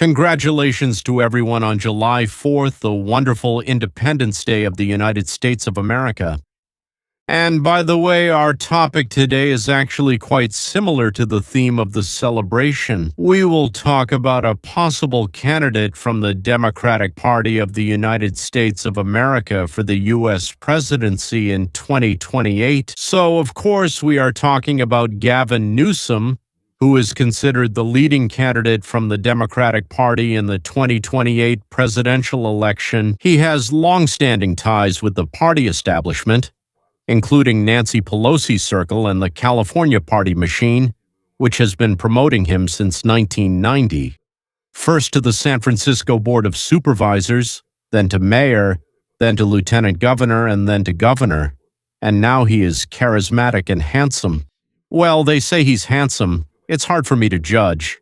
Congratulations to everyone on July 4th, the wonderful Independence Day of the United States of America. And by the way, our topic today is actually quite similar to the theme of the celebration. We will talk about a possible candidate from the Democratic Party of the United States of America for the U.S. presidency in 2028. So, of course, we are talking about Gavin Newsom, who is considered the leading candidate from the Democratic Party in the 2028 presidential election. He has long-standing ties with the party establishment, including Nancy Pelosi's circle and the California party machine, which has been promoting him since 1990. First to the San Francisco Board of Supervisors, then to mayor, then to lieutenant governor, and then to governor. And now he is charismatic and handsome. Well, they say he's handsome. It's hard for me to judge.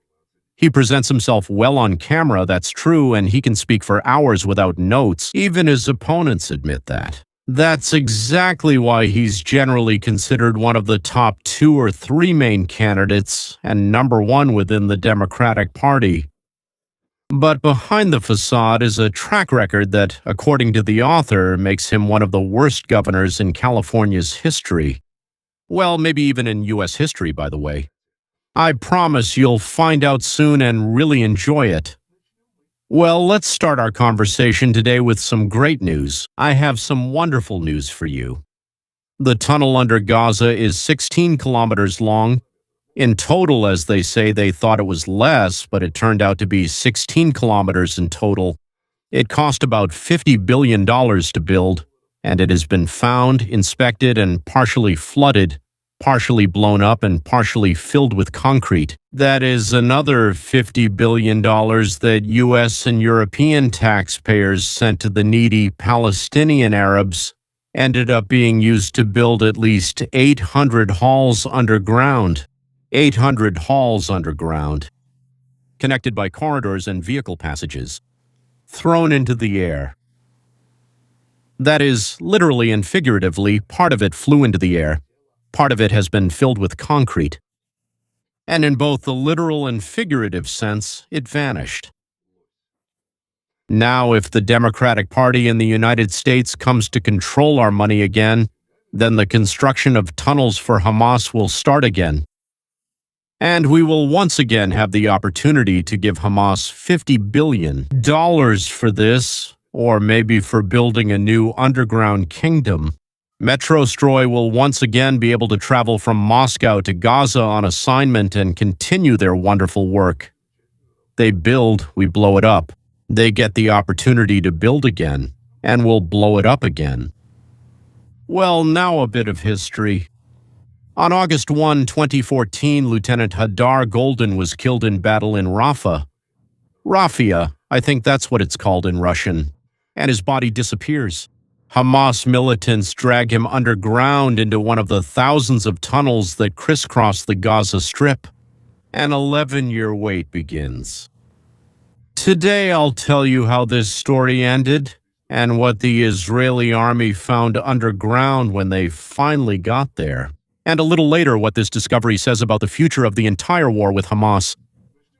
He presents himself well on camera, that's true, and he can speak for hours without notes. Even his opponents admit that. That's exactly why he's generally considered one of the top 2 or 3 main candidates and number 1 within the Democratic Party. But behind the facade is a track record that, according to the author, makes him one of the worst governors in California's history. Well, maybe even in U.S. history, by the way. I promise you'll find out soon and really enjoy it. Well, let's start our conversation today with some great news. I have some wonderful news for you. The tunnel under Gaza is 16 kilometers long. In total, as they say, they thought it was less, but it turned out to be 16 kilometers in total. It cost about $50 billion to build, and it has been found, inspected, and partially flooded, partially blown up and partially filled with concrete. That is another $50 billion that U.S. and European taxpayers sent to the needy Palestinian Arabs ended up being used to build at least 800 halls underground. 800 halls underground, connected by corridors and vehicle passages, thrown into the air. That is, literally and figuratively, part of it flew into the air. Part of it has been filled with concrete. And in both the literal and figurative sense, it vanished. Now, if the Democratic Party in the United States comes to control our money again, then the construction of tunnels for Hamas will start again. And we will once again have the opportunity to give Hamas $50 billion for this, or maybe for building a new underground kingdom. Metrostroy will once again be able to travel from Moscow to Gaza on assignment and continue their wonderful work. They build, we blow it up. They get the opportunity to build again, and we'll blow it up again. Well, now a bit of history. On August 1, 2014, Lieutenant Hadar Goldin was killed in battle in Rafah. Rafia, I think that's what it's called in Russian. And his body disappears. Hamas militants drag him underground into one of the thousands of tunnels that crisscross the Gaza Strip. An 11-year wait begins. Today I'll tell you how this story ended and what the Israeli army found underground when they finally got there. And a little later what this discovery says about the future of the entire war with Hamas.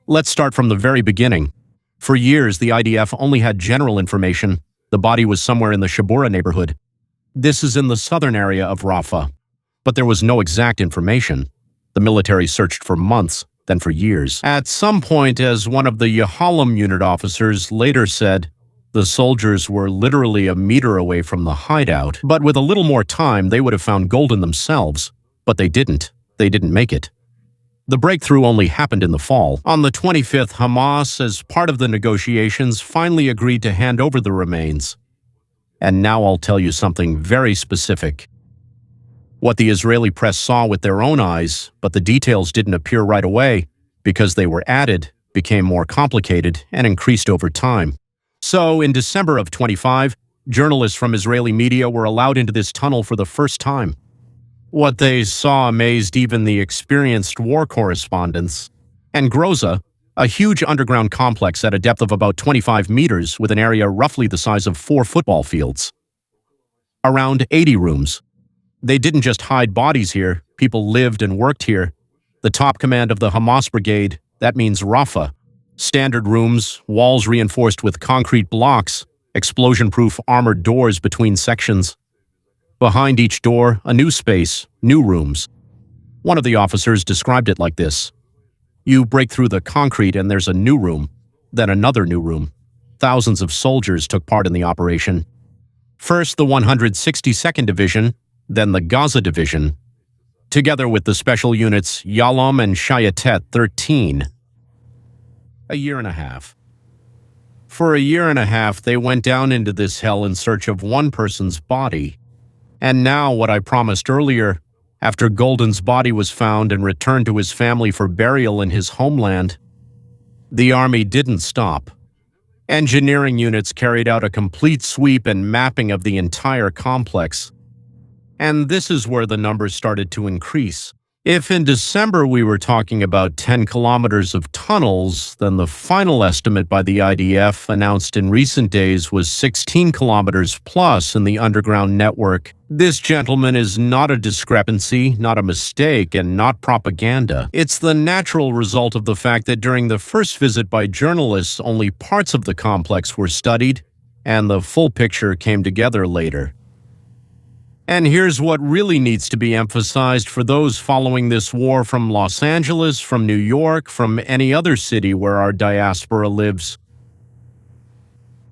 Let's start from the very beginning. For years, the IDF only had general information. The body was somewhere in the Shabura neighborhood. This is in the southern area of Rafah. But there was no exact information. The military searched for months, then for years. At some point, as one of the Yahalom unit officers later said, the soldiers were literally a meter away from the hideout. But with a little more time, they would have found Goldin themselves. But they didn't. They didn't make it. The breakthrough only happened in the fall. On the 25th, Hamas, as part of the negotiations, finally agreed to hand over the remains. And now I'll tell you something very specific. What the Israeli press saw with their own eyes, but the details didn't appear right away, because they were added, became more complicated, and increased over time. So, in December of 25, journalists from Israeli media were allowed into this tunnel for the first time. What they saw amazed even the experienced war correspondents. And Groza, a huge underground complex at a depth of about 25 meters with an area roughly the size of 4 football fields. Around 80 rooms. They didn't just hide bodies here, people lived and worked here. The top command of the Hamas brigade, that means Rafah, Standard rooms, walls reinforced with concrete blocks, explosion-proof armored doors between sections. Behind each door, a new space, new rooms. One of the officers described it like this. You break through the concrete and there's a new room, then another new room. Thousands of soldiers took part in the operation. First the 162nd Division, then the Gaza Division, together with the special units Yalom and Shayatet 13. A year and a half. For a year and a half, they went down into this hell in search of one person's body. And now, what I promised earlier, after Goldin's body was found and returned to his family for burial in his homeland, the army didn't stop. Engineering units carried out a complete sweep and mapping of the entire complex. And this is where the numbers started to increase. If in December we were talking about 10 kilometers of tunnels, then the final estimate by the IDF announced in recent days was 16 kilometers plus in the underground network. This, gentlemen, is not a discrepancy, not a mistake, and not propaganda. It's the natural result of the fact that during the first visit by journalists, only parts of the complex were studied, and the full picture came together later. And here's what really needs to be emphasized for those following this war from Los Angeles, from New York, from any other city where our diaspora lives.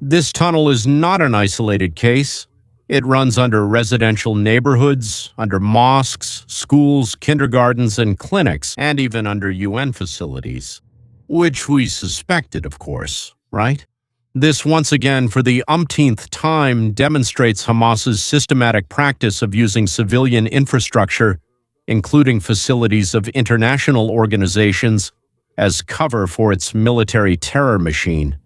This tunnel is not an isolated case. It runs under residential neighborhoods, under mosques, schools, kindergartens, and clinics, and even under UN facilities. Which we suspected, of course, right? This once again, for the umpteenth time, demonstrates Hamas's systematic practice of using civilian infrastructure, including facilities of international organizations, as cover for its military terror machine.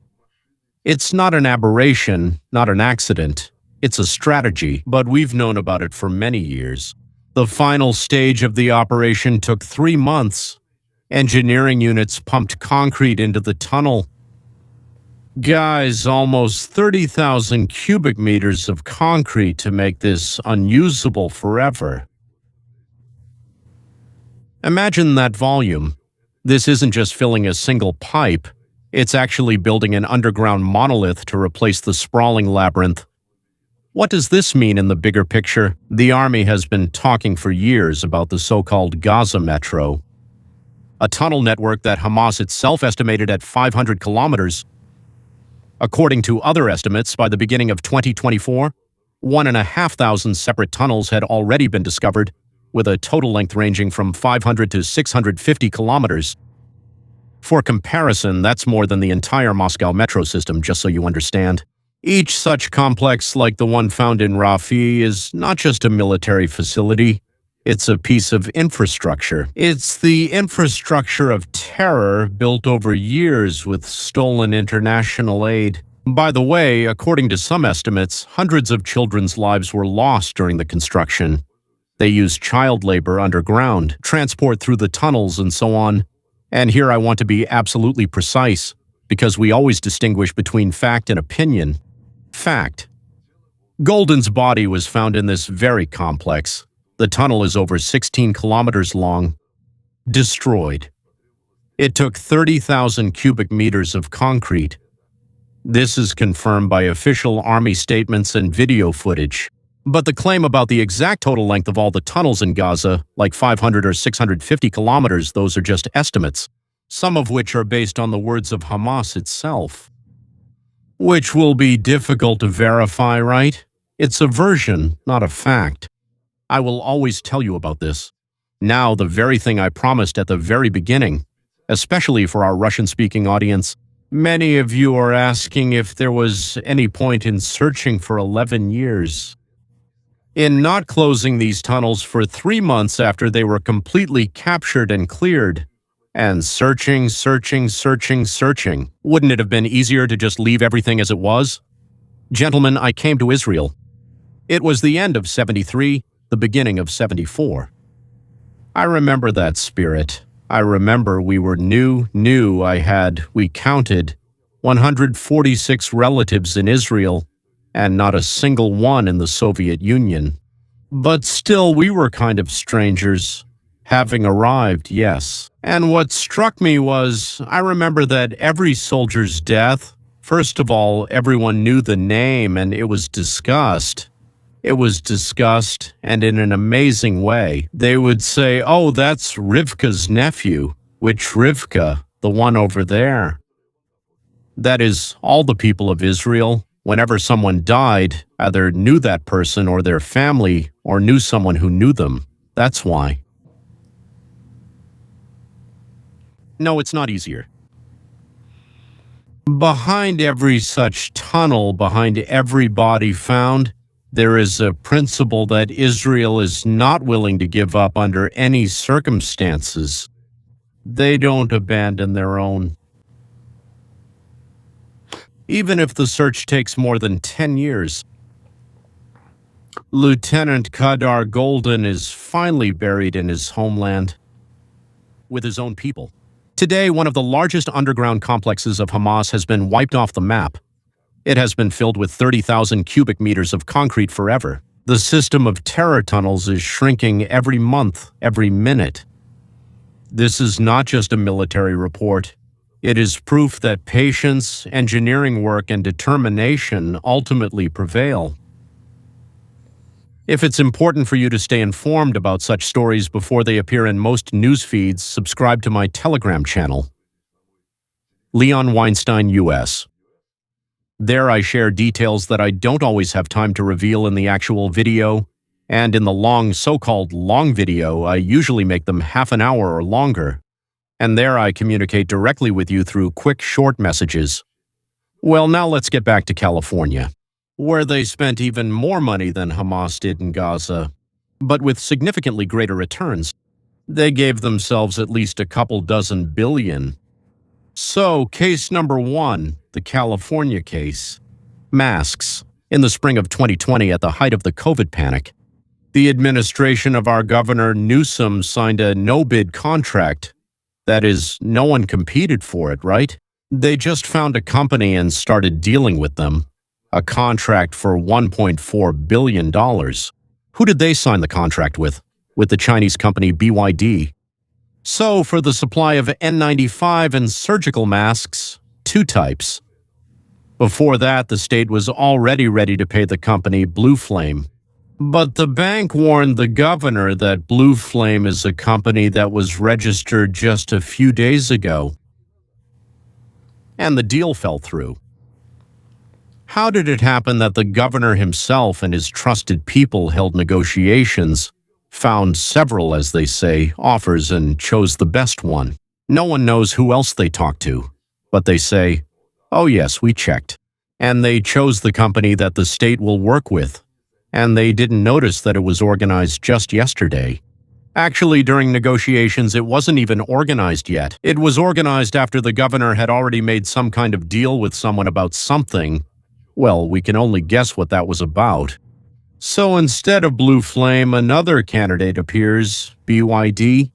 It's not an aberration, not an accident. It's a strategy, but we've known about it for many years. The final stage of the operation took 3 months. Engineering units pumped concrete into the tunnel. Guys, almost 30,000 cubic meters of concrete to make this unusable forever. Imagine that volume. This isn't just filling a single pipe. It's actually building an underground monolith to replace the sprawling labyrinth. What does this mean in the bigger picture? The army has been talking for years about the so-called Gaza Metro, a tunnel network that Hamas itself estimated at 500 kilometers. According to other estimates, by the beginning of 2024, 1,500 separate tunnels had already been discovered, with a total length ranging from 500 to 650 kilometers. For comparison, that's more than the entire Moscow metro system, just so you understand. Each such complex, like the one found in Rafi, is not just a military facility. It's a piece of infrastructure. It's the infrastructure of terror built over years with stolen international aid. By the way, according to some estimates, hundreds of children's lives were lost during the construction. They used child labor underground, transport through the tunnels, and so on. And here I want to be absolutely precise, because we always distinguish between fact and opinion. Fact. Goldin's body was found in this very complex. The tunnel is over 16 kilometers long. Destroyed. It took 30,000 cubic meters of concrete. This is confirmed by official army statements and video footage. But the claim about the exact total length of all the tunnels in Gaza, like 500 or 650 kilometers, those are just estimates, some of which are based on the words of Hamas itself. Which will be difficult to verify, right? It's a version, not a fact. I will always tell you about this. Now, the very thing I promised at the very beginning, especially for our Russian-speaking audience. Many of you are asking if there was any point in searching for 11 years. In not closing these tunnels for 3 months after they were completely captured and cleared. And searching. Wouldn't it have been easier to just leave everything as it was? Gentlemen, I came to Israel. It was the end of 73, the beginning of 74. I remember that spirit. I remember we were new. We counted 146 relatives in Israel, and not a single one in the Soviet Union. But still, we were kind of strangers. Having arrived, yes. And what struck me was, I remember that every soldier's death, first of all, everyone knew the name and it was discussed. It was discussed, and in an amazing way. They would say, oh, that's Rivka's nephew. Which Rivka? The one over there. That is, all the people of Israel, whenever someone died, either knew that person or their family, or knew someone who knew them. That's why. No, it's not easier. Behind every such tunnel, behind every body found, there is a principle that Israel is not willing to give up under any circumstances. They don't abandon their own. Even if the search takes more than 10 years. Lieutenant Kadar Goldin is finally buried in his homeland with his own people. Today, one of the largest underground complexes of Hamas has been wiped off the map. It has been filled with 30,000 cubic meters of concrete forever. The system of terror tunnels is shrinking every month, every minute. This is not just a military report. It is proof that patience, engineering work, and determination ultimately prevail. If it's important for you to stay informed about such stories before they appear in most news feeds, subscribe to my Telegram channel, Leon Weinstein US. There I share details that I don't always have time to reveal in the actual video, and in the long, so-called long video, I usually make them half an hour or longer. And there I communicate directly with you through quick, short messages. Well, now let's get back to California, where they spent even more money than Hamas did in Gaza, but with significantly greater returns. They gave themselves at least a couple dozen billion. So, case number one, the California case. Masks. In the spring of 2020, at the height of the COVID panic, the administration of our governor Newsom signed a no-bid contract. That is, no one competed for it, right? They just found a company and started dealing with them. A contract for $1.4 billion. Who did they sign the contract with? With the Chinese company BYD. So, for the supply of N95 and surgical masks, two types. Before that, the state was already ready to pay the company Blue Flame. But the bank warned the governor that Blue Flame is a company that was registered just a few days ago. And the deal fell through. How did it happen that the governor himself and his trusted people held negotiations, found several, as they say, offers and chose the best one? No one knows who else they talked to, but they say, oh yes, we checked. And they chose the company that the state will work with. And they didn't notice that it was organized just yesterday. Actually, during negotiations, it wasn't even organized yet. It was organized after the governor had already made some kind of deal with someone about something. Well, we can only guess what that was about. So instead of Blue Flame, another candidate appears, BYD.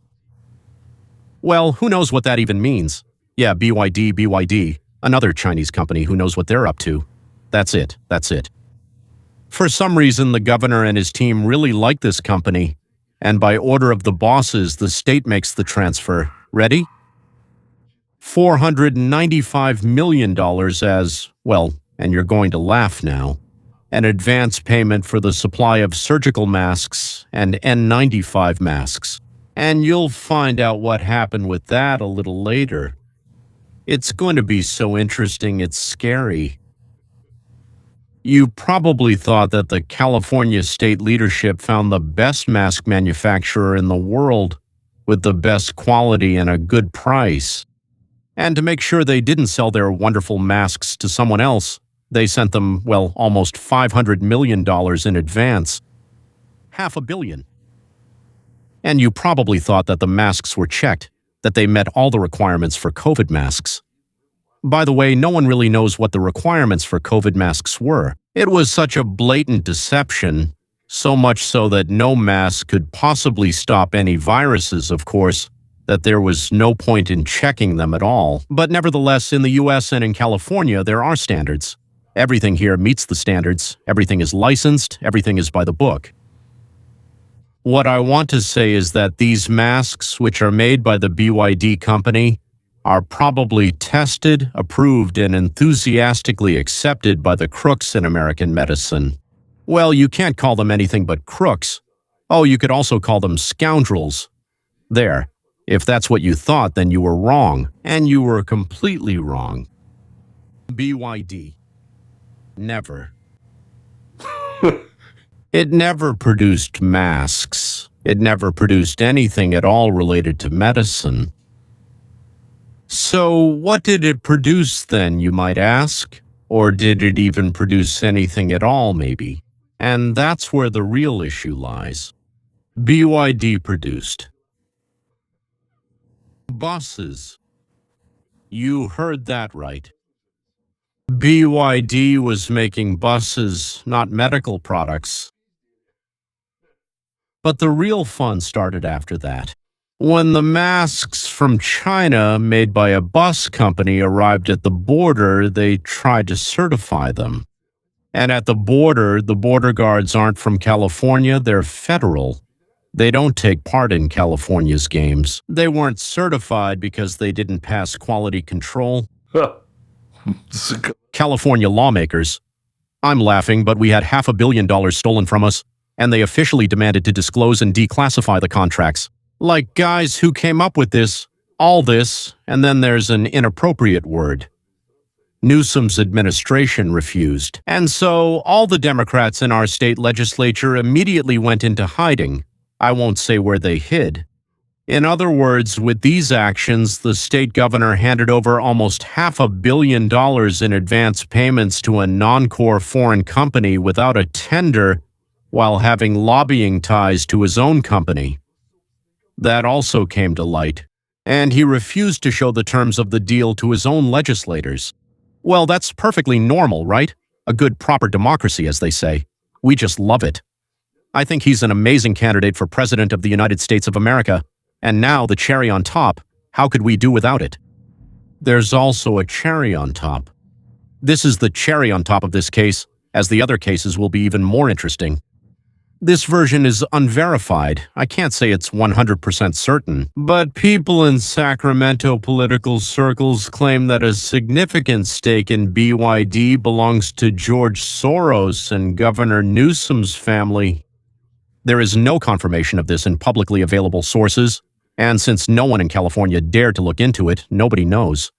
Well, who knows what that even means? Yeah, BYD, another Chinese company, who knows what they're up to. That's it. For some reason, the governor and his team really like this company, and by order of the bosses, the state makes the transfer. Ready? $495 million as, well, and you're going to laugh now, an advance payment for the supply of surgical masks and N95 masks. And you'll find out what happened with that a little later. It's going to be so interesting, it's scary. You probably thought that the California state leadership found the best mask manufacturer in the world with the best quality and a good price. And to make sure they didn't sell their wonderful masks to someone else, they sent them, well, almost $500 million in advance. $500 million. And you probably thought that the masks were checked, that they met all the requirements for COVID masks. By the way, no one really knows what the requirements for COVID masks were. It was such a blatant deception, so much so that no mask could possibly stop any viruses, of course, that there was no point in checking them at all. But nevertheless, in the US and in California, there are standards. Everything here meets the standards. Everything is licensed. Everything is by the book. What I want to say is that these masks, which are made by the BYD company, are probably tested, approved, and enthusiastically accepted by the crooks in American medicine. Well, you can't call them anything but crooks. Oh, you could also call them scoundrels. There. If that's what you thought, then you were wrong. And you were completely wrong. BYD. Never. It never produced masks. It never produced anything at all related to medicine. So what did it produce then, you might ask? Or did it even produce anything at all, maybe? And that's where the real issue lies. BYD produced buses. You heard that right. BYD was making buses, not medical products. But the real fun started after that. When the masks from China made by a bus company arrived at the border, they tried to certify them. And at the border guards aren't from California, they're federal. They don't take part in California's games. They weren't certified because they didn't pass quality control. California lawmakers. I'm laughing, but we had $500 million stolen from us, and they officially demanded to disclose and declassify the contracts. Like, guys, who came up with this, all this, and then there's an inappropriate word. Newsom's administration refused. And so all the Democrats in our state legislature immediately went into hiding. I won't say where they hid. In other words, with these actions, the state governor handed over almost $500 million in advance payments to a non-core foreign company without a tender, while having lobbying ties to his own company. That also came to light, and he refused to show the terms of the deal to his own legislators. Well, that's perfectly normal, right? A good, proper democracy, as they say. We just love it. I think he's an amazing candidate for President of the United States of America, and now the cherry on top, how could we do without it? There's also a cherry on top. This is the cherry on top of this case, as the other cases will be even more interesting. This version is unverified. I can't say it's 100% certain, but people in Sacramento political circles claim that a significant stake in BYD belongs to George Soros and Governor Newsom's family. There is no confirmation of this in publicly available sources, and since no one in California dared to look into it, nobody knows.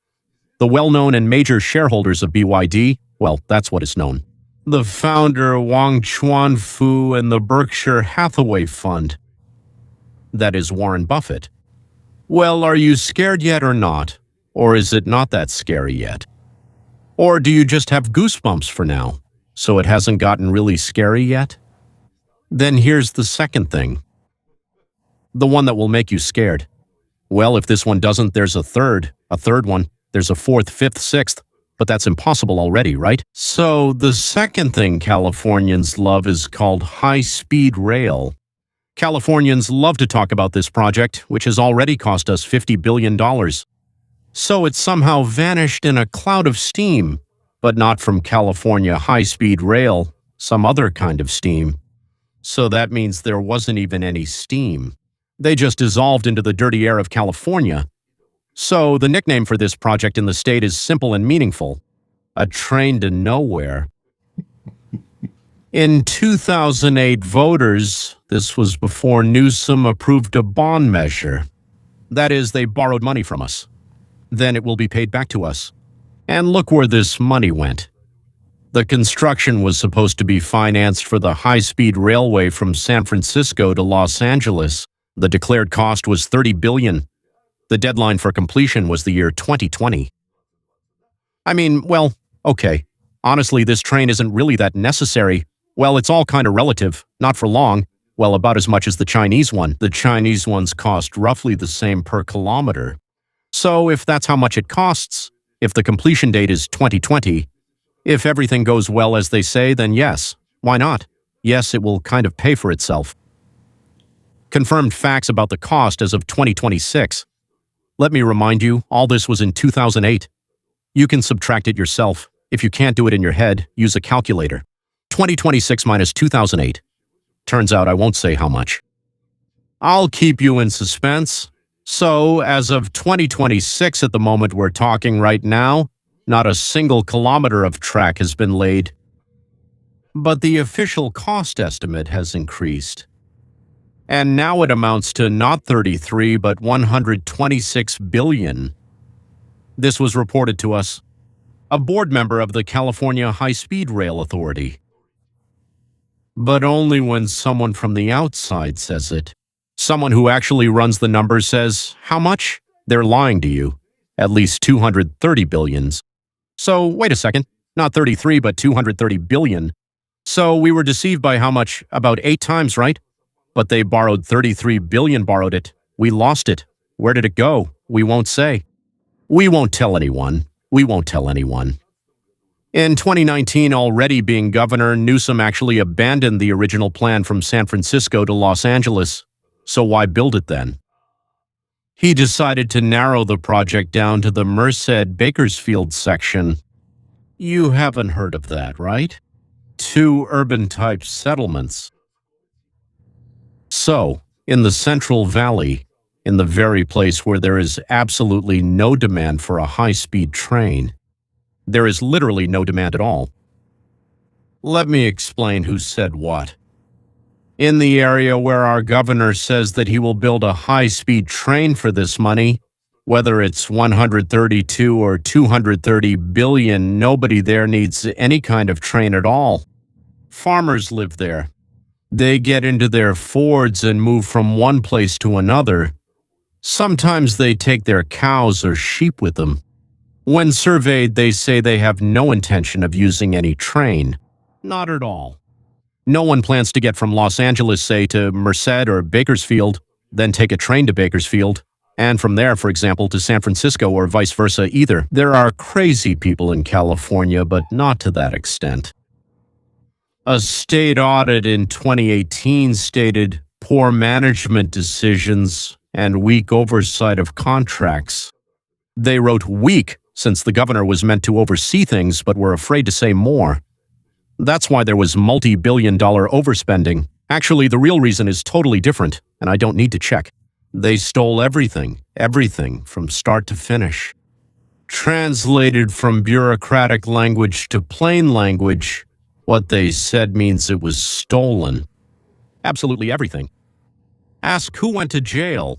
The well-known and major shareholders of BYD, well, that's what is known. The founder Wang Chuanfu and the Berkshire Hathaway Fund. That is Warren Buffett. Well, are you scared yet or not? Or is it not that scary yet? Or do you just have goosebumps for now, so it hasn't gotten really scary yet? Then here's the second thing. The one that will make you scared. Well, if this one doesn't, there's a third one, there's a fourth, fifth, sixth. But that's impossible already, right? So the second thing Californians love is called high-speed rail. Californians love to talk about this project, which has already cost us $50 billion. So it somehow vanished in a cloud of steam, but not from California high-speed rail, some other kind of steam. So that means there wasn't even any steam. They just dissolved into the dirty air of California. So the nickname for this project in the state is simple and meaningful. A train to nowhere. In 2008, voters, this was before Newsom approved a bond measure. That is, they borrowed money from us. Then it will be paid back to us. And look where this money went. The construction was supposed to be financed for the high-speed railway from San Francisco to Los Angeles. The declared cost was $30 billion. The deadline for completion was the year 2020. I mean, well, okay. Honestly, this train isn't really that necessary. Well, it's all kind of relative. Not for long. Well, about as much as the Chinese one. The Chinese ones cost roughly the same per kilometer. So if that's how much it costs, if the completion date is 2020, if everything goes well as they say, then yes. Why not? Yes, it will kind of pay for itself. Confirmed facts about the cost as of 2026. Let me remind you, all this was in 2008. You can subtract it yourself. If you can't do it in your head, use a calculator. 2026 minus 2008. Turns out I won't say how much. I'll keep you in suspense. So, as of 2026 at the moment we're talking right now, not a single kilometer of track has been laid. But the official cost estimate has increased. And now it amounts to not 33 but 126 billion. This was reported to us, a board member of the California High-Speed Rail Authority. But only when someone from the outside says it. Someone who actually runs the numbers says, how much? They're lying to you. At least 230 billions. So, wait a second. Not 33, but 230 billion. So, we were deceived by how much? About 8 times, right? But they borrowed 33 billion, borrowed it. We lost it. Where did it go? We won't say. We won't tell anyone. We won't tell anyone. In 2019, already being governor, Newsom actually abandoned the original plan from San Francisco to Los Angeles. So why build it then? He decided to narrow the project down to the Merced-Bakersfield section. You haven't heard of that, right? 2 urban-type settlements. So, in the Central Valley, in the very place where there is absolutely no demand for a high-speed train, there is literally no demand at all. Let me explain who said what. In the area where our governor says that he will build a high-speed train for this money, whether it's 132 or 230 billion, nobody there needs any kind of train at all. Farmers live there. They get into their Fords and move from one place to another. Sometimes they take their cows or sheep with them. When surveyed, they say they have no intention of using any train. Not at all. No one plans to get from Los Angeles, say, to Merced or Bakersfield, then take a train to Bakersfield, and from there, for example, to San Francisco or vice versa either. There are crazy people in California, but not to that extent. A state audit in 2018 stated poor management decisions and weak oversight of contracts. They wrote weak, since the governor was meant to oversee things but were afraid to say more. That's why there was multi-billion-dollar overspending. Actually, the real reason is totally different, and I don't need to check. They stole everything, from start to finish. Translated from bureaucratic language to plain language, what they said means it was stolen. Absolutely everything. Ask who went to jail.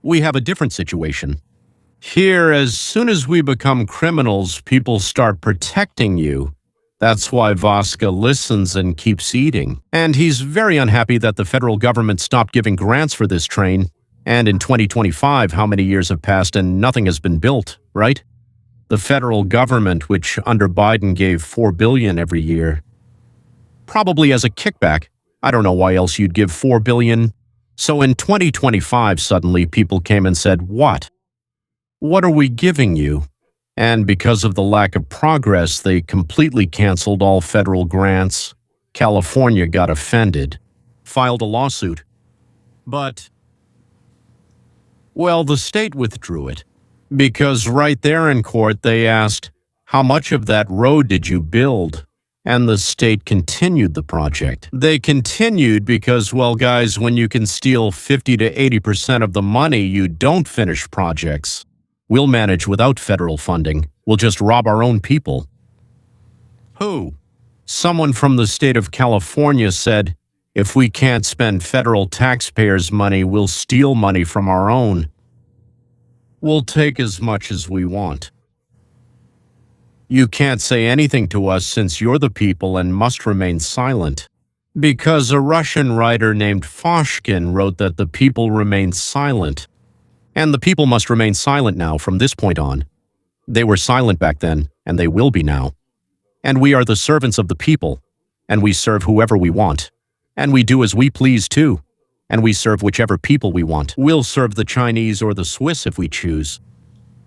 We have a different situation. Here, as soon as we become criminals, people start protecting you. That's why Vasca listens and keeps eating. And he's very unhappy that the federal government stopped giving grants for this train. And in 2025, how many years have passed and nothing has been built, right? The federal government, which under Biden gave $4 billion every year. Probably as a kickback. I don't know why else you'd give $4 billion. So in 2025, suddenly people came and said, what? What are we giving you? And because of the lack of progress, they completely canceled all federal grants. California got offended, filed a lawsuit. But, well, the state withdrew it. Because right there in court, they asked, how much of that road did you build? And the state continued the project. They continued because, well, guys, when you can steal 50 to 80% of the money, you don't finish projects. We'll manage without federal funding. We'll just rob our own people. Who? Someone from the state of California said, if we can't spend federal taxpayers' money, we'll steal money from our own. We'll take as much as we want. You can't say anything to us since you're the people and must remain silent. Because a Russian writer named Foshkin wrote that the people remain silent. And the people must remain silent now from this point on. They were silent back then, and they will be now. And we are the servants of the people, and we serve whoever we want. And we do as we please too. And we serve whichever people we want. We'll serve the Chinese or the Swiss if we choose.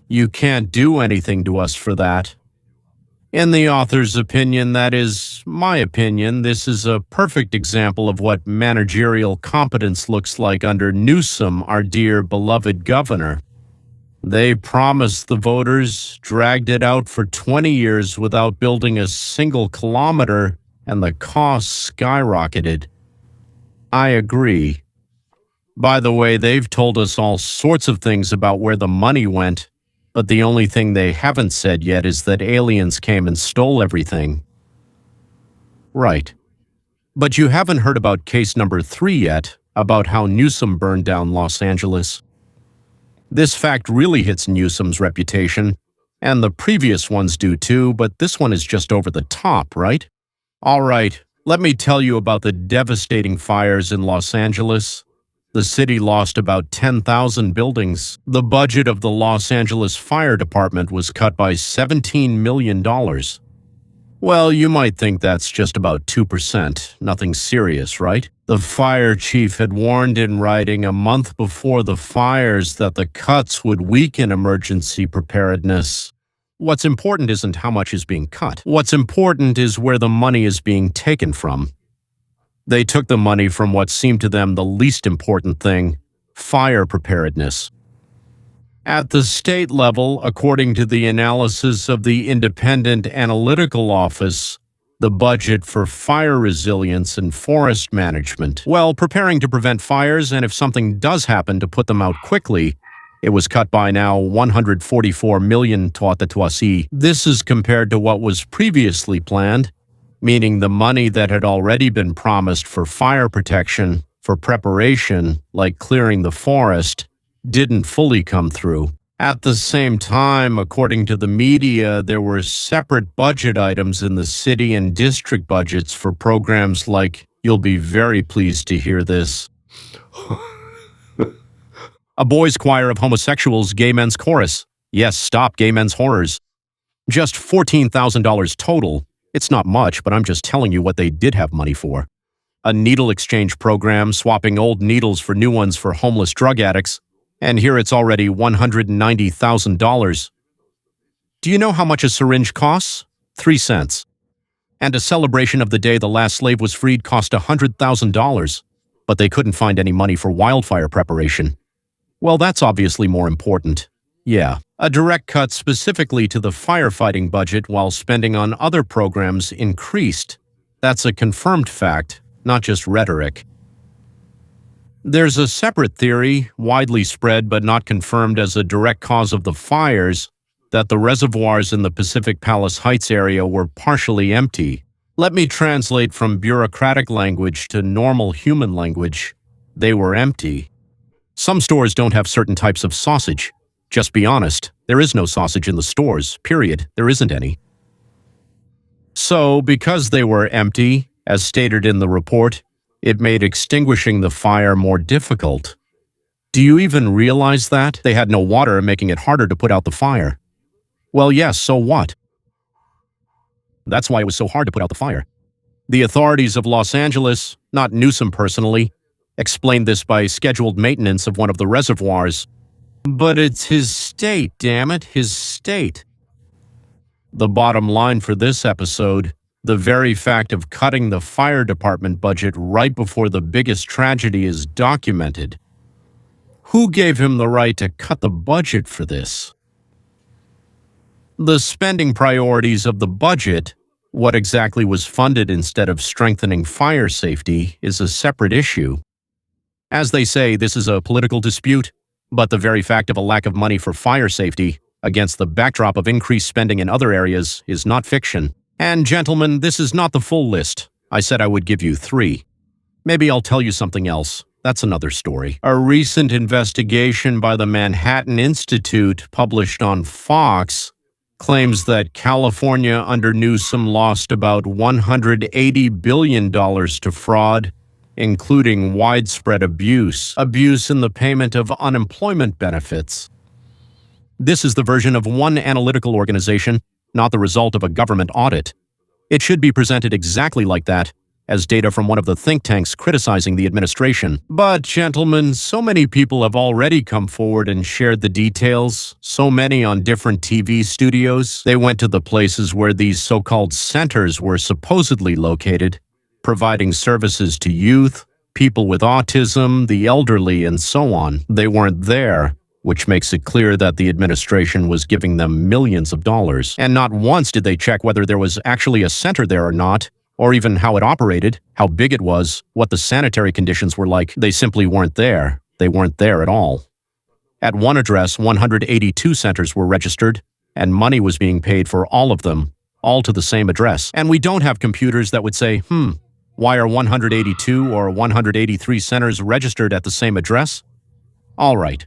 You can't do anything to us for that. In the author's opinion, that is my opinion, this is a perfect example of what managerial competence looks like under Newsom, our dear beloved governor. They promised the voters, dragged it out for 20 years without building a single kilometer, and the costs skyrocketed. I agree. By the way, they've told us all sorts of things about where the money went, but the only thing they haven't said yet is that aliens came and stole everything. Right. But you haven't heard about case number 3 yet, about how Newsom burned down Los Angeles. This fact really hits Newsom's reputation, and the previous ones do too, but this one is just over the top, right? All right, let me tell you about the devastating fires in Los Angeles. The city lost about 10,000 buildings. The budget of the Los Angeles Fire Department was cut by $17 million. Well, you might think that's just about 2%, nothing serious, right? The fire chief had warned in writing a month before the fires that the cuts would weaken emergency preparedness. What's important isn't how much is being cut. What's important is where the money is being taken from. They took the money from what seemed to them the least important thing, fire preparedness. At the state level, according to the analysis of the Independent Analytical Office, the budget for fire resilience and forest management, well, preparing to prevent fires and if something does happen to put them out quickly, it was cut by now $144 million. This is compared to what was previously planned, meaning the money that had already been promised for fire protection, for preparation, like clearing the forest, didn't fully come through. At the same time, according to the media, there were separate budget items in the city and district budgets for programs like, you'll be very pleased to hear this, a boys' choir of homosexuals, gay men's chorus. Yes, stop gay men's horrors. Just $14,000 total. It's not much, but I'm just telling you what they did have money for. A needle exchange program, swapping old needles for new ones for homeless drug addicts, and here it's already $190,000. Do you know how much a syringe costs? 3 cents. And a celebration of the day the last slave was freed cost $100,000, but they couldn't find any money for wildfire preparation. Well, that's obviously more important. Yeah, a direct cut specifically to the firefighting budget while spending on other programs increased. That's a confirmed fact, not just rhetoric. There's a separate theory, widely spread but not confirmed as a direct cause of the fires, that the reservoirs in the Pacific Palace Heights area were partially empty. Let me translate from bureaucratic language to normal human language. They were empty. Some stores don't have certain types of sausage. Just be honest, there is no sausage in the stores, period. There isn't any. So, because they were empty, as stated in the report, it made extinguishing the fire more difficult. Do you even realize that? They had no water, making it harder to put out the fire. Well, yes, so what? That's why it was so hard to put out the fire. The authorities of Los Angeles, not Newsom personally, explained this by scheduled maintenance of one of the reservoirs. But it's his state, damn it, his state. The bottom line for this episode, the very fact of cutting the fire department budget right before the biggest tragedy is documented. Who gave him the right to cut the budget for this? The spending priorities of the budget, what exactly was funded instead of strengthening fire safety, is a separate issue. As they say, this is a political dispute, but the very fact of a lack of money for fire safety, against the backdrop of increased spending in other areas, is not fiction. And gentlemen, this is not the full list. I said I would give you 3. Maybe I'll tell you something else. That's another story. A recent investigation by the Manhattan Institute, published on Fox, claims that California under Newsom lost about $180 billion to fraud, including widespread abuse in the payment of unemployment benefits. This is the version of one analytical organization, not the result of a government audit. It should be presented exactly like that, as data from one of the think tanks criticizing the administration. But, gentlemen, so many people have already come forward and shared the details, so many on different TV studios. They went to the places where these so-called centers were supposedly located, providing services to youth, people with autism, the elderly, and so on. They weren't there, which makes it clear that the administration was giving them millions of dollars. And not once did they check whether there was actually a center there or not, or even how it operated, how big it was, what the sanitary conditions were like. They simply weren't there. They weren't there at all. At one address, 182 centers were registered, and money was being paid for all of them, all to the same address. And we don't have computers that would say, why are 182 or 183 centers registered at the same address? All right.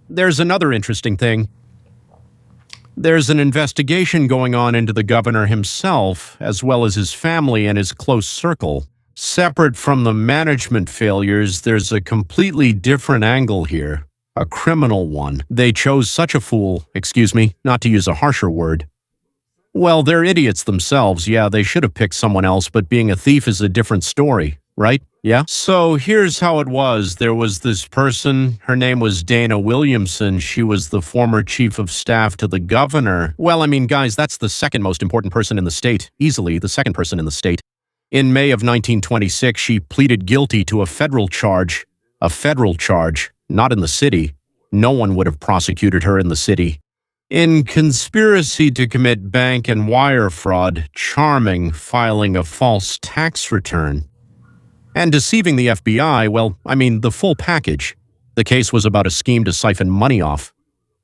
There's another interesting thing. There's an investigation going on into the governor himself, as well as his family and his close circle. Separate from the management failures, there's a completely different angle here, a criminal one. They chose such a fool, not to use a harsher word. Well, they're idiots themselves. Yeah, they should have picked someone else, but being a thief is a different story, right? Yeah? So here's how it was. There was this person, her name was Dana Williamson. She was the former chief of staff to the governor. Well, I mean, guys, that's the second most important person in the state, easily the second person in the state. In May of 1926, she pleaded guilty to a federal charge, not in the city. No one would have prosecuted her in the city. In conspiracy to commit bank and wire fraud, filing a false tax return, and deceiving the FBI, well, I mean, the full package. The case was about a scheme to siphon money off.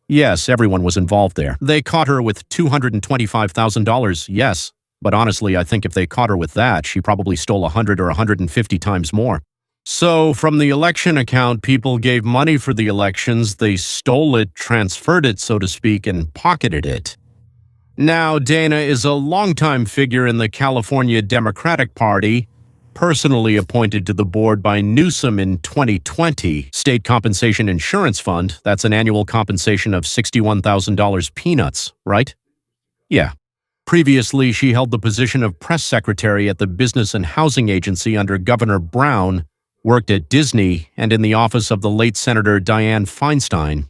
Yes, everyone was involved there. They caught her with $225,000, yes. But honestly, I think if they caught her with that, she probably stole 100 or 150 times more. So from the election account, people gave money for the elections. They stole it, transferred it, so to speak, and pocketed it. Now, Dana is a longtime figure in the California Democratic Party, personally appointed to the board by Newsom in 2020. State Compensation Insurance Fund, that's an annual compensation of $61,000 peanuts, right? Yeah. Previously, she held the position of press secretary at the Business and Housing Agency under Governor Brown, worked at Disney, and in the office of the late Senator Dianne Feinstein.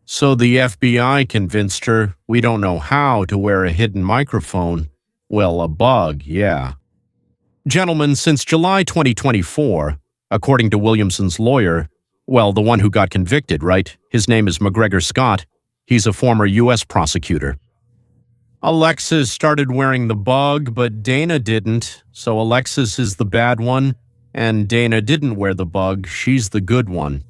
So the FBI convinced her, we don't know how, to wear a hidden microphone. Well, a bug, yeah. Gentlemen, since July 2024, according to Williamson's lawyer, well, the one who got convicted, right? His name is McGregor Scott. He's a former U.S. prosecutor. Alexis started wearing the bug, but Dana didn't, so Alexis is the bad one, and Dana didn't wear the bug. She's the good one.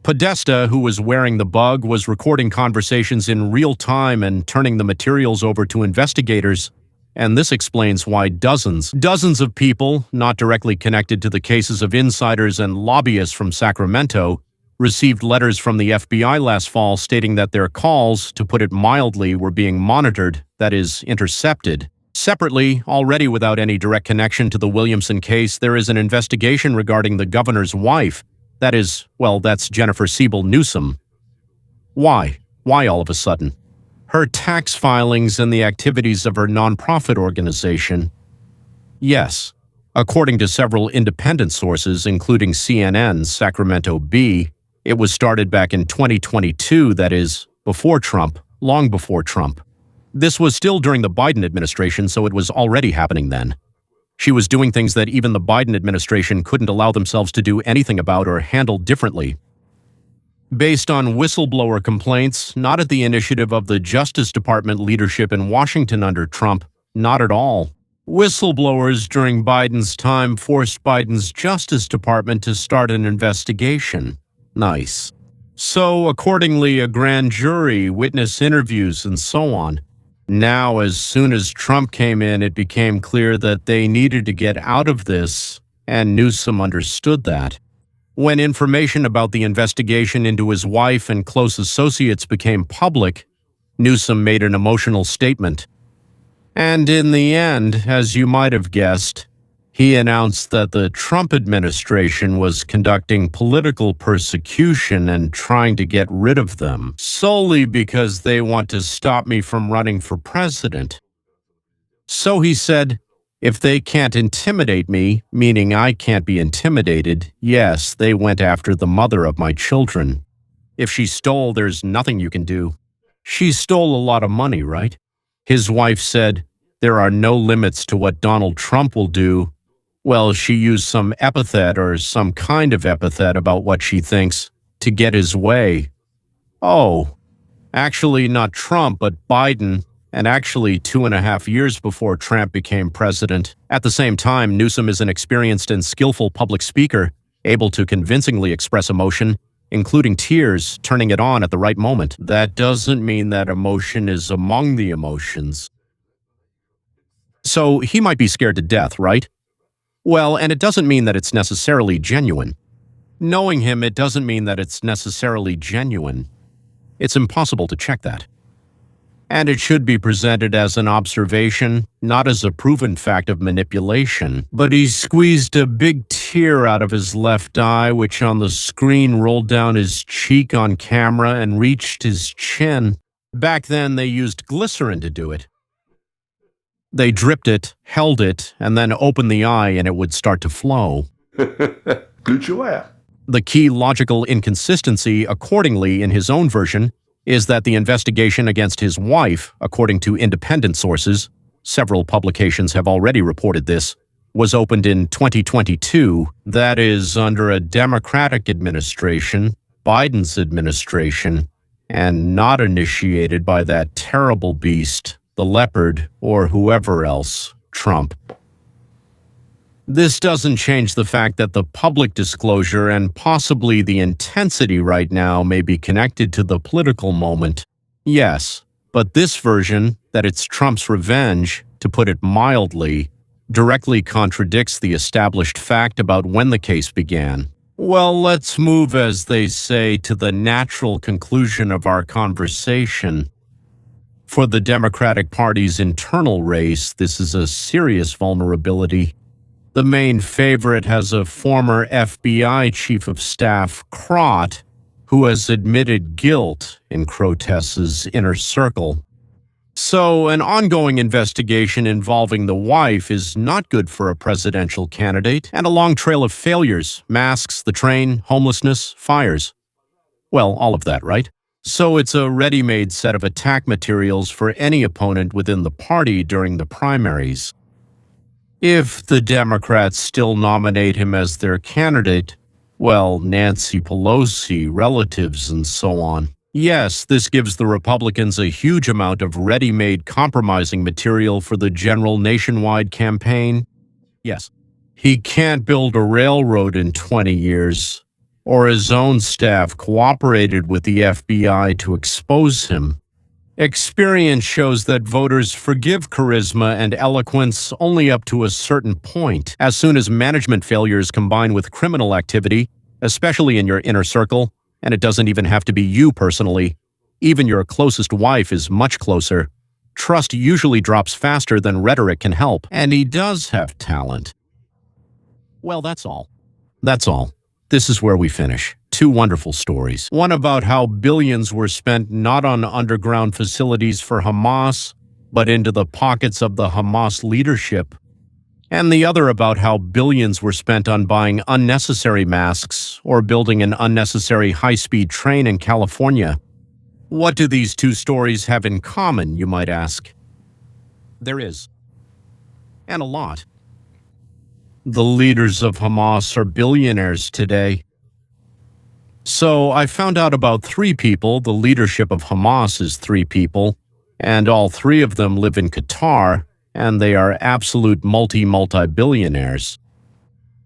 Podesta, who was wearing the bug, was recording conversations in real time and turning the materials over to investigators, and this explains why dozens of people, not directly connected to the cases of insiders and lobbyists from Sacramento, received letters from the FBI last fall stating that their calls, to put it mildly, were being monitored, that is, intercepted. Separately, already without any direct connection to the Williamson case, there is an investigation regarding the governor's wife. That is, well, that's Jennifer Siebel Newsom. Why? Why all of a sudden? Her tax filings and the activities of her nonprofit organization. Yes. According to several independent sources, including CNN's Sacramento Bee, it was started back in 2022, that is, before Trump, long before Trump. This was still during the Biden administration, so it was already happening then. She was doing things that even the Biden administration couldn't allow themselves to do anything about or handle differently. Based on whistleblower complaints, not at the initiative of the Justice Department leadership in Washington under Trump, not at all. Whistleblowers during Biden's time forced Biden's Justice Department to start an investigation. Nice. So, accordingly, a grand jury, witness interviews, and so on. Now, as soon as Trump came in, it became clear that they needed to get out of this, and Newsom understood that. When information about the investigation into his wife and close associates became public, Newsom made an emotional statement. And in the end, as you might have guessed, he announced that the Trump administration was conducting political persecution and trying to get rid of them, solely because they want to stop me from running for president. So he said, if they can't intimidate me, meaning I can't be intimidated, yes, they went after the mother of my children. If she stole, there's nothing you can do. She stole a lot of money, right? His wife said, there are no limits to what Donald Trump will do. Well, she used some epithet or some kind of epithet about what she thinks to get his way. Oh, actually not Trump, but Biden, and actually 2.5 years before Trump became president. At the same time, Newsom is an experienced and skillful public speaker, able to convincingly express emotion, including tears, turning it on at the right moment. That doesn't mean that emotion is among the emotions. So he might be scared to death, right? Well, and it doesn't mean that it's necessarily genuine. Knowing him, it doesn't mean that it's necessarily genuine. It's impossible to check that. And it should be presented as an observation, not as a proven fact of manipulation. But he squeezed a big tear out of his left eye, which on the screen rolled down his cheek on camera and reached his chin. Back then, they used glycerin to do it. They dripped it, held it, and then opened the eye and it would start to flow. The key logical inconsistency, accordingly, in his own version, is that the investigation against his wife, according to independent sources, several publications have already reported this, was opened in 2022, that is, under a Democratic administration, Biden's administration, and not initiated by that terrible beast, the leopard, or whoever else, Trump. This doesn't change the fact that the public disclosure and possibly the intensity right now may be connected to the political moment. Yes, but this version, that it's Trump's revenge, to put it mildly, directly contradicts the established fact about when the case began. Well, let's move, as they say, to the natural conclusion of our conversation. For the Democratic Party's internal race, this is a serious vulnerability. The main favorite has a former FBI chief of staff, Crott, who has admitted guilt in Crotes's inner circle. So an ongoing investigation involving the wife is not good for a presidential candidate, and a long trail of failures, masks, the train, homelessness, fires. Well, all of that, right? So it's a ready-made set of attack materials for any opponent within the party during the primaries. If the Democrats still nominate him as their candidate, well, Nancy Pelosi, relatives, and so on. Yes, this gives the Republicans a huge amount of ready-made compromising material for the general nationwide campaign. Yes, he can't build a railroad in 20 years, or his own staff cooperated with the FBI to expose him. Experience shows that voters forgive charisma and eloquence only up to a certain point. As soon as management failures combine with criminal activity, especially in your inner circle, and it doesn't even have to be you personally, even your closest wife is much closer, trust usually drops faster than rhetoric can help. And he does have talent. Well, that's all. That's all. This is where we finish. Two wonderful stories. One about how billions were spent not on underground facilities for Hamas, but into the pockets of the Hamas leadership. And the other about how billions were spent on buying unnecessary masks or building an unnecessary high-speed train in California. What do these two stories have in common, you might ask? There is. And a lot. The leaders of Hamas are billionaires today. So I found out about 3 people. The leadership of Hamas is 3 people, and all 3 of them live in Qatar, and they are absolute multi-billionaires.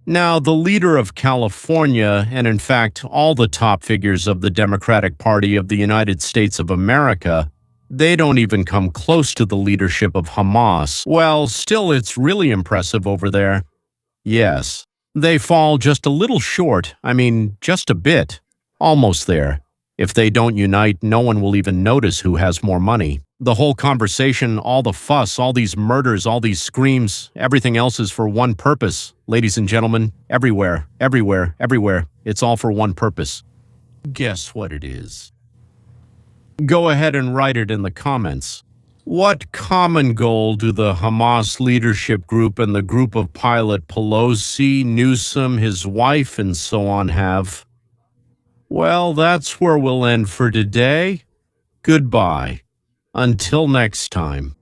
Now, the leader of California, and in fact all the top figures of the Democratic Party of the United States of America, they don't even come close to the leadership of Hamas. Well, still, it's really impressive over there. Yes, they fall just a little short. I mean, just a bit. Almost there. If they don't unite, no one will even notice who has more money. The whole conversation, all the fuss, all these murders, all these screams, everything else is for one purpose. Ladies and gentlemen, everywhere, everywhere, everywhere, it's all for one purpose. Guess what it is? Go ahead and write it in the comments. What common goal do the Hamas leadership group and the group of pilot Pelosi, Newsom, his wife, and so on have? Well, that's where we'll end for today. Goodbye. Until next time.